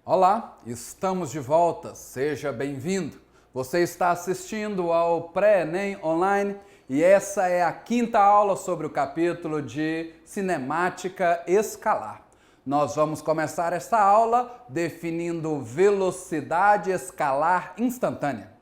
Olá, estamos de volta, seja bem-vindo. Você está assistindo ao Pré-ENEM Online e essa é a quinta aula sobre o capítulo de cinemática escalar. Nós vamos começar esta aula definindo velocidade escalar instantânea.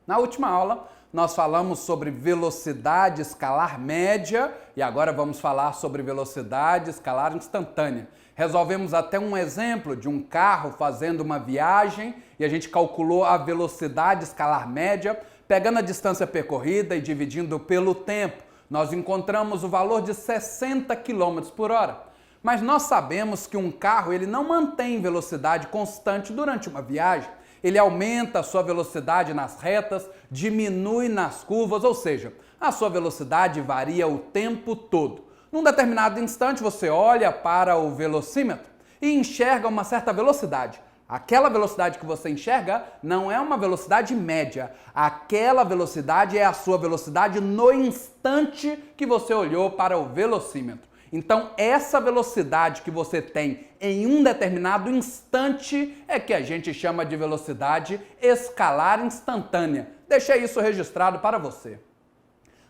Na última aula, nós falamos sobre velocidade escalar média e agora vamos falar sobre velocidade escalar instantânea. Resolvemos até um exemplo de um carro fazendo uma viagem e a gente calculou a velocidade escalar média, pegando a distância percorrida e dividindo pelo tempo. Nós encontramos o valor de 60 km por hora. Mas nós sabemos que um carro ele não mantém velocidade constante durante uma viagem. Ele aumenta a sua velocidade nas retas, diminui nas curvas, ou seja, a sua velocidade varia o tempo todo. Num determinado instante, você olha para o velocímetro e enxerga uma certa velocidade. Aquela velocidade que você enxerga não é uma velocidade média. Aquela velocidade é a sua velocidade no instante que você olhou para o velocímetro. Então, essa velocidade que você tem em um determinado instante é que a gente chama de velocidade escalar instantânea. Deixei isso registrado para você.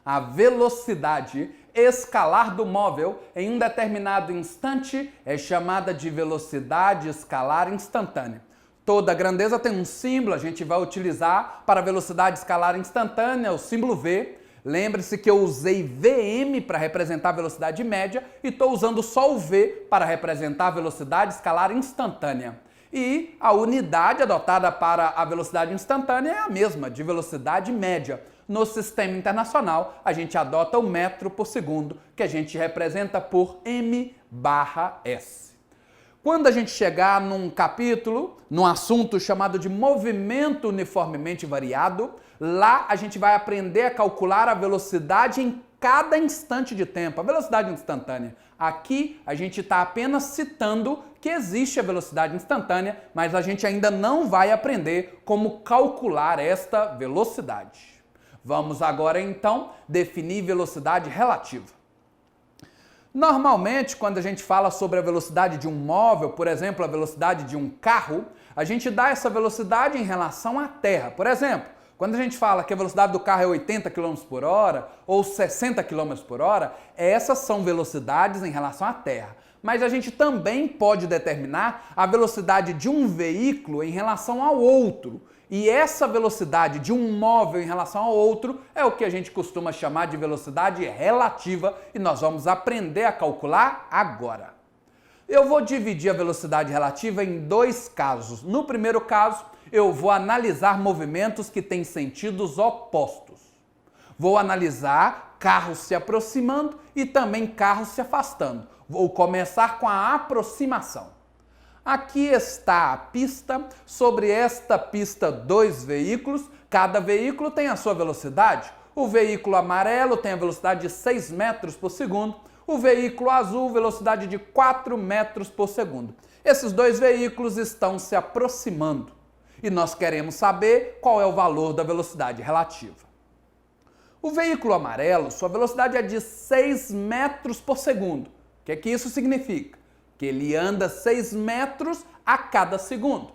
A velocidade escalar do móvel em um determinado instante é chamada de velocidade escalar instantânea. Toda grandeza tem um símbolo, a gente vai utilizar para velocidade escalar instantânea, o símbolo V. Lembre-se que eu usei Vm para representar a velocidade média e estou usando só o V para representar a velocidade escalar instantânea. E a unidade adotada para a velocidade instantânea é a mesma, de velocidade média. No sistema internacional, a gente adota o metro por segundo, que a gente representa por m/s. Quando a gente chegar num capítulo, num assunto chamado de movimento uniformemente variado, lá a gente vai aprender a calcular a velocidade em cada instante de tempo, a velocidade instantânea. Aqui a gente está apenas citando que existe a velocidade instantânea, mas a gente ainda não vai aprender como calcular esta velocidade. Vamos agora então definir velocidade relativa. Normalmente, quando a gente fala sobre a velocidade de um móvel, por exemplo, a velocidade de um carro, a gente dá essa velocidade em relação à Terra. Por exemplo, quando a gente fala que a velocidade do carro é 80 km por hora ou 60 km por hora, essas são velocidades em relação à Terra. Mas a gente também pode determinar a velocidade de um veículo em relação ao outro. E essa velocidade de um móvel em relação ao outro é o que a gente costuma chamar de velocidade relativa e nós vamos aprender a calcular agora. Eu vou dividir a velocidade relativa em dois casos. No primeiro caso, eu vou analisar movimentos que têm sentidos opostos. Vou analisar carros se aproximando e também carros se afastando. Vou começar com a aproximação. Aqui está a pista, sobre esta pista dois veículos, cada veículo tem a sua velocidade. O veículo amarelo tem a velocidade de 6 metros por segundo, o veículo azul velocidade de 4 metros por segundo. Esses dois veículos estão se aproximando e nós queremos saber qual é o valor da velocidade relativa. O veículo amarelo, sua velocidade é de 6 metros por segundo. O que isso significa? Que ele anda 6 metros a cada segundo.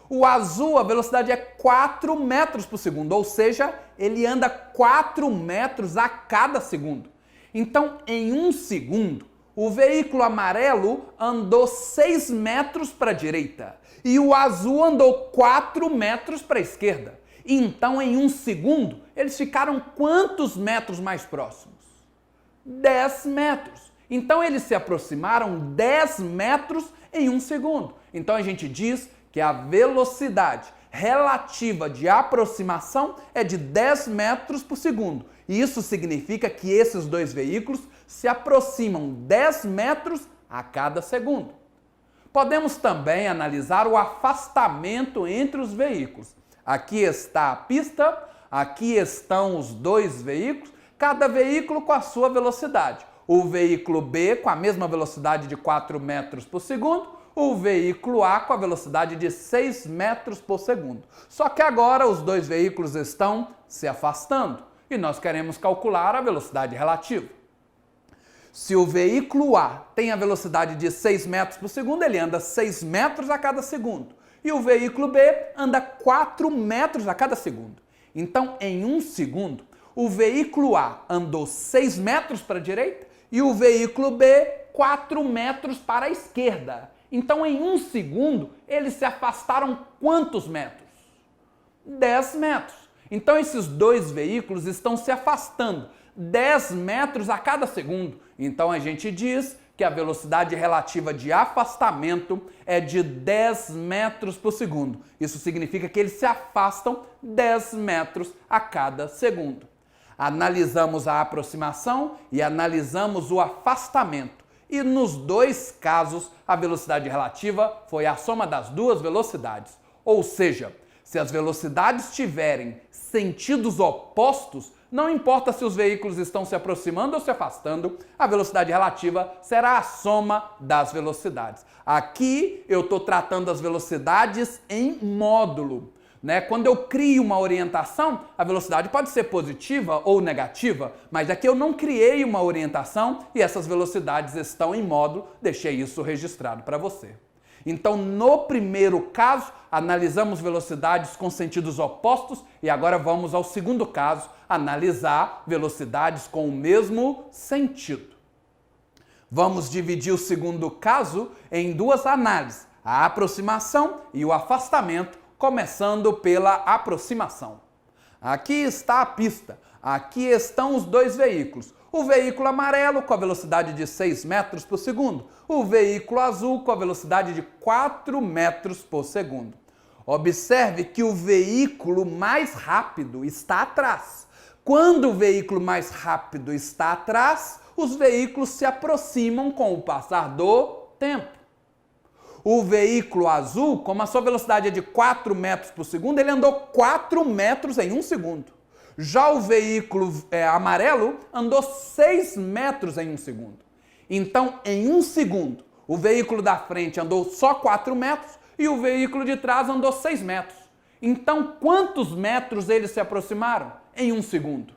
O azul, a velocidade é 4 metros por segundo, ou seja, ele anda 4 metros a cada segundo. Então, em um segundo, o veículo amarelo andou 6 metros para a direita e o azul andou 4 metros para a esquerda. Então, em um segundo, eles ficaram quantos metros mais próximos? 10 metros. Então, eles se aproximaram 10 metros em um segundo. Então, a gente diz que a velocidade relativa de aproximação é de 10 metros por segundo. E isso significa que esses dois veículos se aproximam 10 metros a cada segundo. Podemos também analisar o afastamento entre os veículos. Aqui está a pista, aqui estão os dois veículos, cada veículo com a sua velocidade. O veículo B com a mesma velocidade de 4 metros por segundo, o veículo A com a velocidade de 6 metros por segundo. Só que agora os dois veículos estão se afastando e nós queremos calcular a velocidade relativa. Se o veículo A tem a velocidade de 6 metros por segundo, ele anda 6 metros a cada segundo. E o veículo B anda 4 metros a cada segundo. Então, em 1 segundo, o veículo A andou 6 metros para a direita e o veículo B 4 metros para a esquerda. Então, em 1 segundo, eles se afastaram quantos metros? 10 metros. Então, esses dois veículos estão se afastando 10 metros a cada segundo. Então, a gente diz que a velocidade relativa de afastamento é de 10 metros por segundo. Isso significa que eles se afastam 10 metros a cada segundo. Analisamos a aproximação e analisamos o afastamento. E nos dois casos, a velocidade relativa foi a soma das duas velocidades. Ou seja, se as velocidades tiverem sentidos opostos, não importa se os veículos estão se aproximando ou se afastando, a velocidade relativa será a soma das velocidades. Aqui eu estou tratando as velocidades em módulo. Quando eu crio uma orientação, a velocidade pode ser positiva ou negativa, mas aqui eu não criei uma orientação e essas velocidades estão em módulo, deixei isso registrado para você. Então, no primeiro caso, analisamos velocidades com sentidos opostos e agora vamos ao segundo caso, analisar velocidades com o mesmo sentido. Vamos dividir o segundo caso em duas análises, a aproximação e o afastamento, começando pela aproximação. Aqui está a pista, aqui estão os dois veículos. O veículo amarelo com a velocidade de 6 metros por segundo, o veículo azul com a velocidade de 4 metros por segundo. Observe que o veículo mais rápido está atrás. Quando o veículo mais rápido está atrás, os veículos se aproximam com o passar do tempo. O veículo azul, como a sua velocidade é de 4 metros por segundo, ele andou 4 metros em 1 segundo. Já o veículo amarelo andou 6 metros em 1 segundo. Então, em 1 segundo, o veículo da frente andou só 4 metros e o veículo de trás andou 6 metros. Então, quantos metros eles se aproximaram em 1 segundo?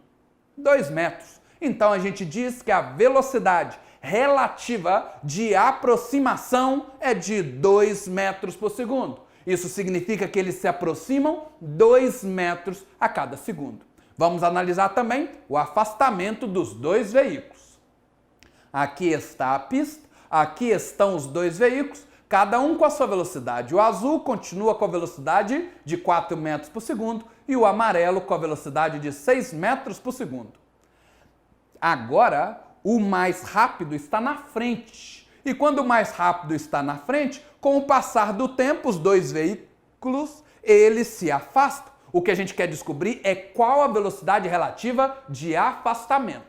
2 metros. Então, a gente diz que a velocidade relativa de aproximação é de 2 metros por segundo. Isso significa que eles se aproximam 2 metros a cada segundo. Vamos analisar também o afastamento dos dois veículos. Aqui está a pista, aqui estão os dois veículos, cada um com a sua velocidade. O azul continua com a velocidade de 4 metros por segundo e o amarelo com a velocidade de 6 metros por segundo. Agora, o mais rápido está na frente. E quando o mais rápido está na frente, com o passar do tempo, os dois veículos, eles se afastam. O que a gente quer descobrir é qual a velocidade relativa de afastamento.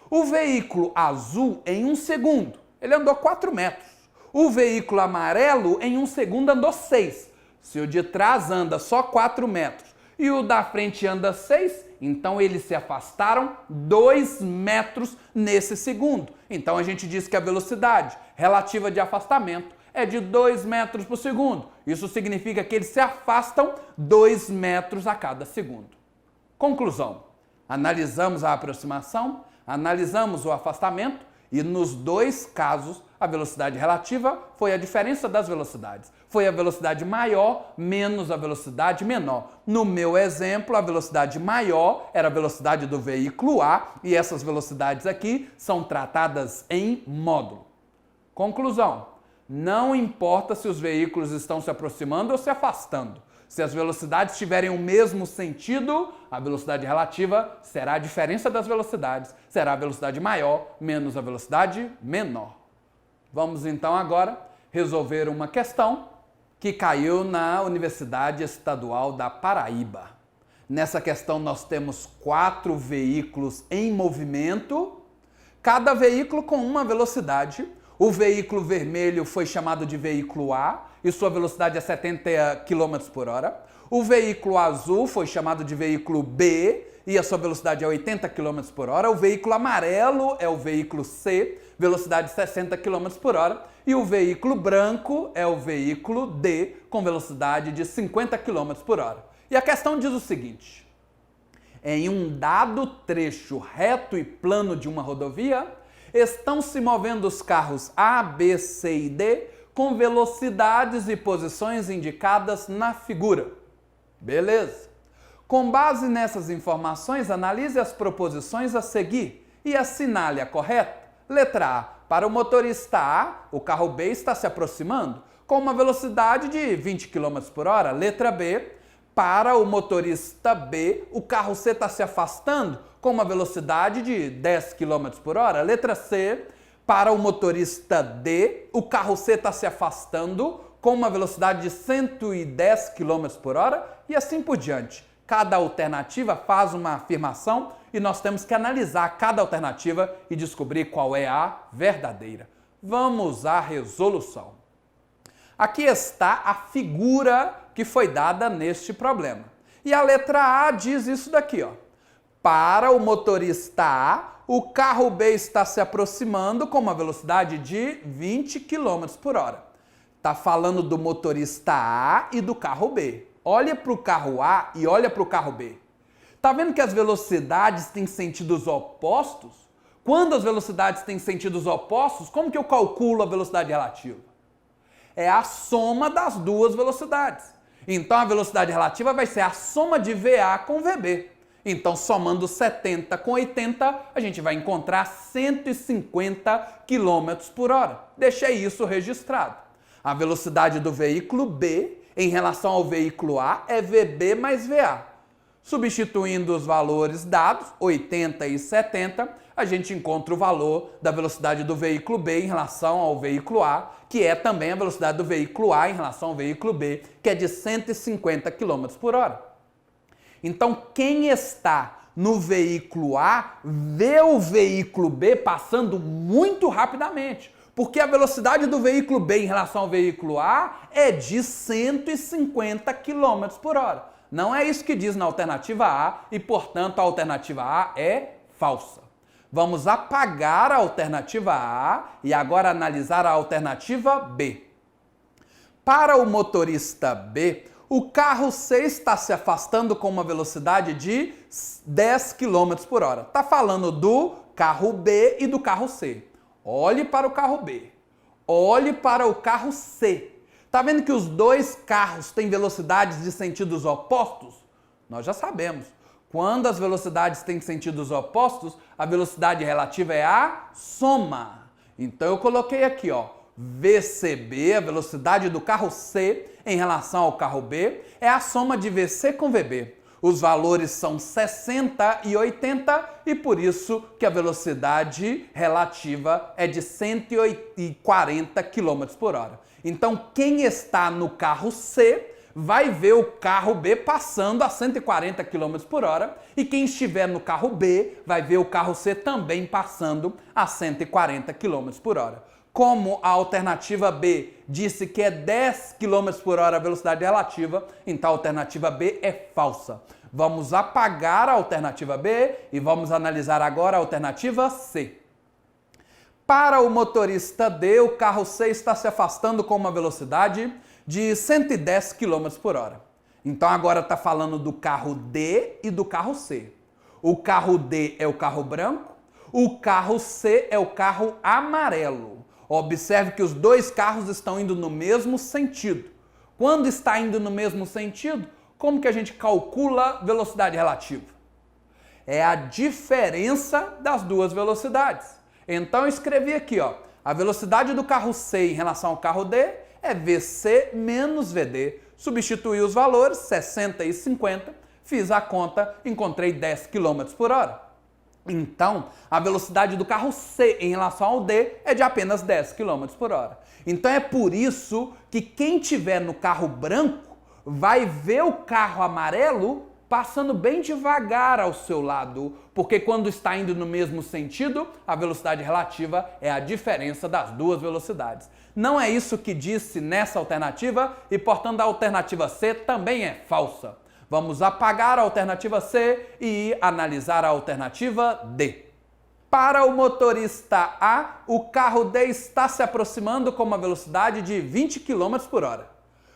O veículo azul, em 1 segundo, ele andou 4 metros. O veículo amarelo, em 1 segundo, andou 6. Se o de trás anda só 4 metros e o da frente anda 6, então eles se afastaram 2 metros nesse segundo. Então a gente diz que a velocidade relativa de afastamento é de 2 metros por segundo. Isso significa que eles se afastam 2 metros a cada segundo. Conclusão: analisamos a aproximação, analisamos o afastamento e nos dois casos a velocidade relativa foi a diferença das velocidades. Foi a velocidade maior menos a velocidade menor. No meu exemplo, a velocidade maior era a velocidade do veículo A e essas velocidades aqui são tratadas em módulo. Conclusão: não importa se os veículos estão se aproximando ou se afastando. Se as velocidades tiverem o mesmo sentido, a velocidade relativa será a diferença das velocidades, será a velocidade maior menos a velocidade menor. Vamos então agora resolver uma questão que caiu na Universidade Estadual da Paraíba. Nessa questão nós temos 4 veículos em movimento, cada veículo com uma velocidade. O veículo vermelho foi chamado de veículo A e sua velocidade é 70 km por hora. O veículo azul foi chamado de veículo B e a sua velocidade é 80 km por hora. O veículo amarelo é o veículo C, velocidade 60 km por hora. E o veículo branco é o veículo D, com velocidade de 50 km por hora. E a questão diz o seguinte: em um dado trecho reto e plano de uma rodovia, estão se movendo os carros A, B, C e D com velocidades e posições indicadas na figura. Beleza. Com base nessas informações, analise as proposições a seguir e assinale a correta. Letra A. Para o motorista A, o carro B está se aproximando com uma velocidade de 20 km por hora. Letra B. Para o motorista B, o carro C está se afastando com uma velocidade de 10 km por hora. Letra C. Para o motorista D, o carro C está se afastando com uma velocidade de 110 km por hora e assim por diante. Cada alternativa faz uma afirmação e nós temos que analisar cada alternativa e descobrir qual é a verdadeira. Vamos à resolução. Aqui está a figura que foi dada neste problema. E a letra A diz isso daqui, ó. Para o motorista A, o carro B está se aproximando com uma velocidade de 20 km por hora. Está falando do motorista A e do carro B. Olha para o carro A e olha para o carro B. Está vendo que as velocidades têm sentidos opostos? Quando as velocidades têm sentidos opostos, como que eu calculo a velocidade relativa? É a soma das duas velocidades. Então a velocidade relativa vai ser a soma de VA com VB. Então, somando 70 com 80, a gente vai encontrar 150 km por hora. Deixei isso registrado. A velocidade do veículo B em relação ao veículo A é VB mais VA. Substituindo os valores dados, 80 e 70, a gente encontra o valor da velocidade do veículo B em relação ao veículo A, que é também a velocidade do veículo A em relação ao veículo B, que é de 150 km por hora. Então, quem está no veículo A vê o veículo B passando muito rapidamente, porque a velocidade do veículo B em relação ao veículo A é de 150 km por hora. Não é isso que diz na alternativa A e, portanto, a alternativa A é falsa. Vamos apagar a alternativa A e agora analisar a alternativa B. Para o motorista B, o carro C está se afastando com uma velocidade de 10 km por hora. Está falando do carro B e do carro C. Olhe para o carro B. Olhe para o carro C. Está vendo que os dois carros têm velocidades de sentidos opostos? Nós já sabemos. Quando as velocidades têm sentidos opostos, a velocidade relativa é a soma. Então eu coloquei aqui, ó, VCB, a velocidade do carro C em relação ao carro B, é a soma de VC com VB. Os valores são 60 e 80 e por isso que a velocidade relativa é de 140 km por hora. Então quem está no carro C vai ver o carro B passando a 140 km por hora e quem estiver no carro B vai ver o carro C também passando a 140 km por hora. Como a alternativa B disse que é 10 km por hora a velocidade relativa, então a alternativa B é falsa. Vamos apagar a alternativa B e vamos analisar agora a alternativa C. Para o motorista D, o carro C está se afastando com uma velocidade de 110 km por hora. Então agora está falando do carro D e do carro C. O carro D é o carro branco, o carro C é o carro amarelo. Observe que os dois carros estão indo no mesmo sentido. Quando está indo no mesmo sentido, como que a gente calcula velocidade relativa? É a diferença das duas velocidades. Então eu escrevi aqui, ó, a velocidade do carro C em relação ao carro D é VC menos VD. Substituí os valores, 60 e 50, fiz a conta, encontrei 10 km por hora. Então, a velocidade do carro C em relação ao D é de apenas 10 km por hora. Então é por isso que quem tiver no carro branco vai ver o carro amarelo passando bem devagar ao seu lado, porque quando está indo no mesmo sentido, a velocidade relativa é a diferença das duas velocidades. Não é isso que disse nessa alternativa e, portanto, a alternativa C também é falsa. Vamos apagar a alternativa C e analisar a alternativa D. Para o motorista A, o carro D está se aproximando com uma velocidade de 20 km por hora.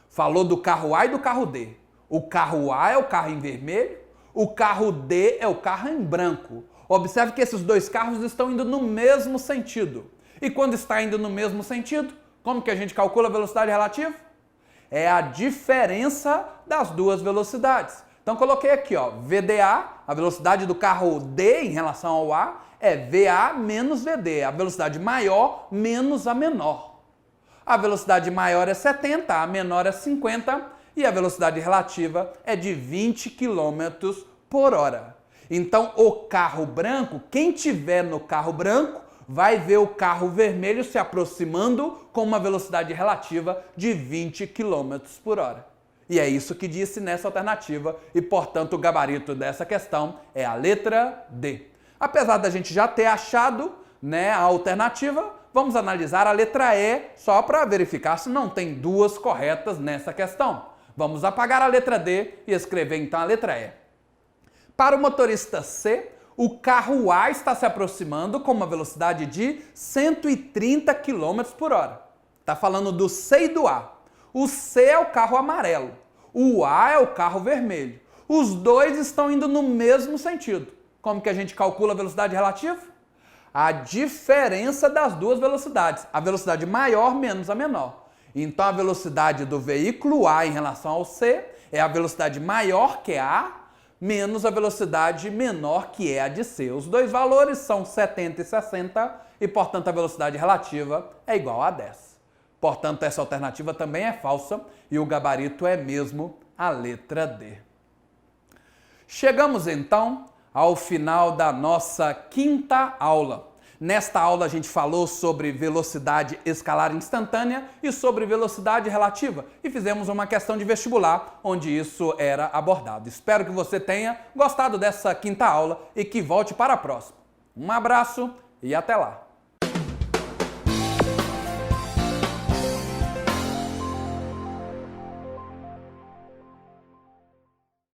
Falou do carro A e do carro D. O carro A é o carro em vermelho, o carro D é o carro em branco. Observe que esses dois carros estão indo no mesmo sentido. E quando está indo no mesmo sentido, como que a gente calcula a velocidade relativa? É a diferença das duas velocidades. Então coloquei aqui, ó, VDA, a velocidade do carro D em relação ao A, é VA menos VD, a velocidade maior menos a menor. A velocidade maior é 70, a menor é 50 e a velocidade relativa é de 20 km por hora. Então o carro branco, quem tiver no carro branco, vai ver o carro vermelho se aproximando com uma velocidade relativa de 20 km por hora. E é isso que disse nessa alternativa e, portanto, o gabarito dessa questão é a letra D. Apesar da gente já ter achado, né, a alternativa, vamos analisar a letra E só para verificar se não tem duas corretas nessa questão. Vamos apagar a letra D e escrever então a letra E. Para o motorista C, o carro A está se aproximando com uma velocidade de 130 km por hora. Está falando do C e do A. O C é o carro amarelo, o A é o carro vermelho. Os dois estão indo no mesmo sentido. Como que a gente calcula a velocidade relativa? A diferença das duas velocidades, a velocidade maior menos a menor. Então a velocidade do veículo A em relação ao C é a velocidade maior que A menos a velocidade menor que é a de C. Os dois valores são 70 e 60 e, portanto, a velocidade relativa é igual a 10. Portanto, essa alternativa também é falsa e o gabarito é mesmo a letra D. Chegamos então ao final da nossa quinta aula. Nesta aula a gente falou sobre velocidade escalar instantânea e sobre velocidade relativa e fizemos uma questão de vestibular onde isso era abordado. Espero que você tenha gostado dessa quinta aula e que volte para a próxima. Um abraço e até lá!